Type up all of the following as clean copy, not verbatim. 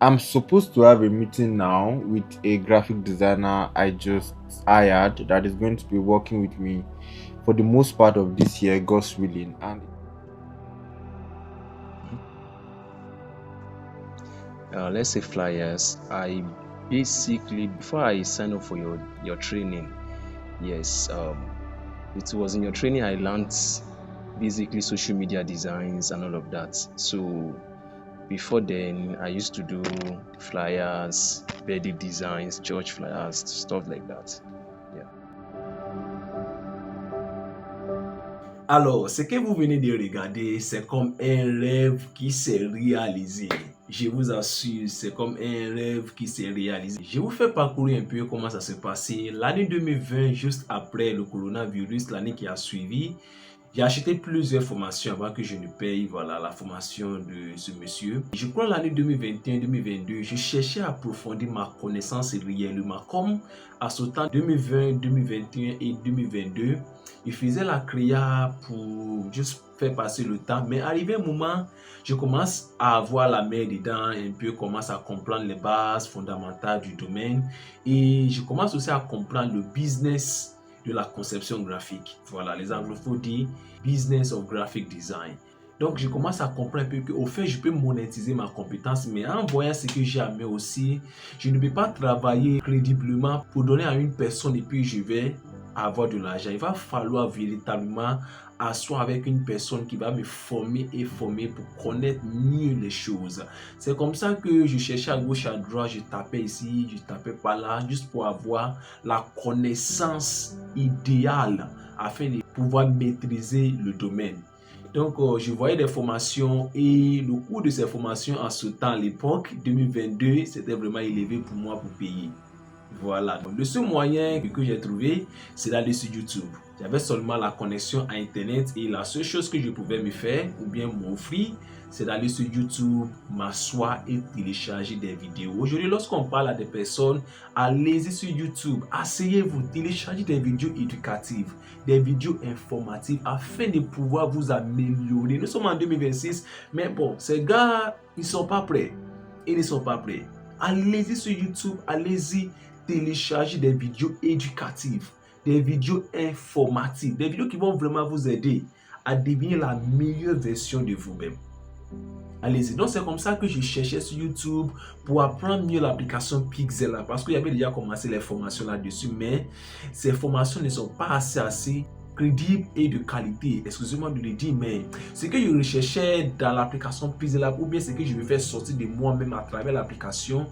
I'm supposed to have a meeting now with a graphic designer I just hired that is going to be working with me for the most part of this year, God's willing. And Let's say flyers. I basically, before I sign up for your training, yes, it was in your training I learned basically social media designs and all of that. So before then, I used to do flyers, birthday designs, church flyers, stuff like that. Yeah. Alors, ce que vous venez de regarder, c'est comme un rêve qui s'est réalisé. Je vous assure, c'est comme un rêve qui s'est réalisé. Je vous fais parcourir un peu comment ça s'est passé. L'année 2020, juste après le coronavirus, l'année qui a suivi, j'ai acheté plusieurs formations avant que je ne paye la formation de ce monsieur. Je crois l'année 2021-2022, je cherchais à approfondir ma connaissance réellement. Comme à ce temps 2020, 2021 et 2022, il faisait la créa pour juste faire passer le temps. Mais arrivé un moment, je commence à avoir la main dedans, un peu commence à comprendre les bases fondamentales du domaine. Et je commence aussi à comprendre le business de la conception graphique. Voilà, les anglophones disent Business of Graphic Design. Donc, je commence à comprendre un peu qu'au fait, je peux monétiser ma compétence, mais en voyant ce que j'ai à moi aussi, je ne peux pas travailler crédiblement pour donner à une personne et puis je vais avoir de l'argent. Il va falloir véritablement asseoir avec une personne qui va me former et former pour connaître mieux les choses. C'est comme ça que je cherchais à gauche, à droite, je tapais ici, je tapais par là, juste pour avoir la connaissance idéale afin de pouvoir maîtriser le domaine. Donc, je voyais des formations et le coût de ces formations en ce temps, à l'époque, 2022, c'était vraiment élevé pour moi pour payer. Voilà. Donc, le seul moyen que j'ai trouvé, c'est d'aller sur YouTube. J'avais seulement la connexion à Internet et la seule chose que je pouvais me faire ou bien m'offrir, c'est d'aller sur YouTube, m'asseoir et télécharger des vidéos. Aujourd'hui, lorsqu'on parle à des personnes, allez-y sur YouTube, asseyez-vous, téléchargez des vidéos éducatives, des vidéos informatives afin de pouvoir vous améliorer. Nous sommes en 2026, mais bon, ces gars, ils ne sont pas prêts. Ils ne sont pas prêts. Allez-y sur YouTube, allez-y télécharger des vidéos éducatives, des vidéos informatives, des vidéos qui vont vraiment vous aider à devenir la meilleure version de vous-même. Allez-y. Donc, c'est comme ça que je cherchais sur YouTube pour apprendre mieux l'application Pixel parce qu'il y avait déjà commencé les formations là-dessus, mais ces formations ne sont pas assez crédibles et de qualité. Excusez-moi de le dire, mais ce que je recherchais dans l'application Pixel ou bien ce que je vais faire sortir de moi-même à travers l'application,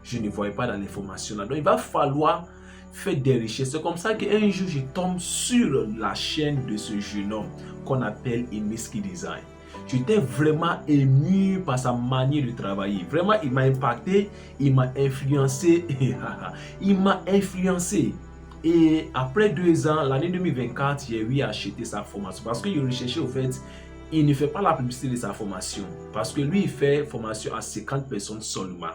je ne voyais pas dans les formations là. Donc, il va falloir faire des recherches. C'est comme ça qu'un jour, je tombe sur la chaîne de ce jeune homme qu'on appelle Emiski Design. J'étais vraiment ému par sa manière de travailler. Vraiment, il m'a impacté, il m'a influencé. Il m'a influencé. Et après 2 ans, l'année 2024, j'ai eu à acheter sa formation. Parce que je recherchais au fait, il ne fait pas la publicité de sa formation. Parce que lui, il fait formation à 50 personnes seulement.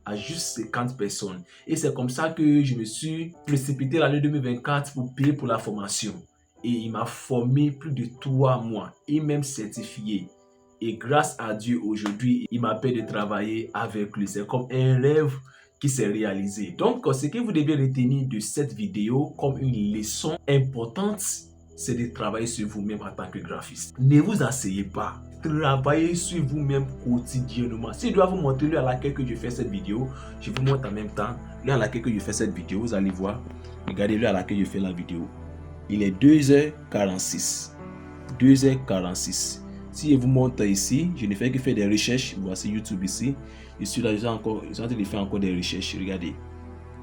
À juste 50 personnes. Et c'est comme ça que je me suis précipité l'année 2024 pour payer pour la formation. Et il m'a formé plus de 3 mois et même certifié. Et grâce à Dieu, aujourd'hui, il m'appelle de travailler avec lui. C'est comme un rêve qui s'est réalisé. Donc, ce que vous devez retenir de cette vidéo comme une leçon importante, c'est de travailler sur vous-même en tant que graphiste. Ne vous asseyez pas. Travaillez sur vous-même quotidiennement. Si je dois vous montrer l'heure à laquelle je fais cette vidéo, je vous montre en même temps l'heure à laquelle je fais cette vidéo. Vous allez voir. Regardez l'heure à laquelle je fais la vidéo. Il est 2h46. 2h46. Si je vous montre ici, je ne fais que faire des recherches. Voici YouTube ici. Je suis là, je suis en train de faire encore des recherches. Regardez.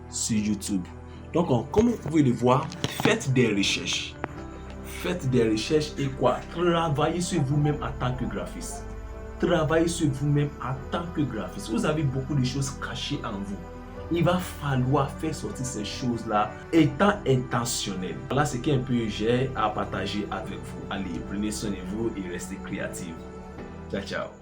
Sur YouTube. Donc, comme vous pouvez le voir, faites des recherches. Faites des recherches et quoi? Travaillez sur vous-même en tant que graphiste. Travaillez sur vous-même en tant que graphiste. Vous avez beaucoup de choses cachées en vous. Il va falloir faire sortir ces choses-là étant intentionnel. Voilà ce qu'un peu j'ai à partager avec vous. Allez, prenez soin de vous et restez créatifs. Ciao, ciao.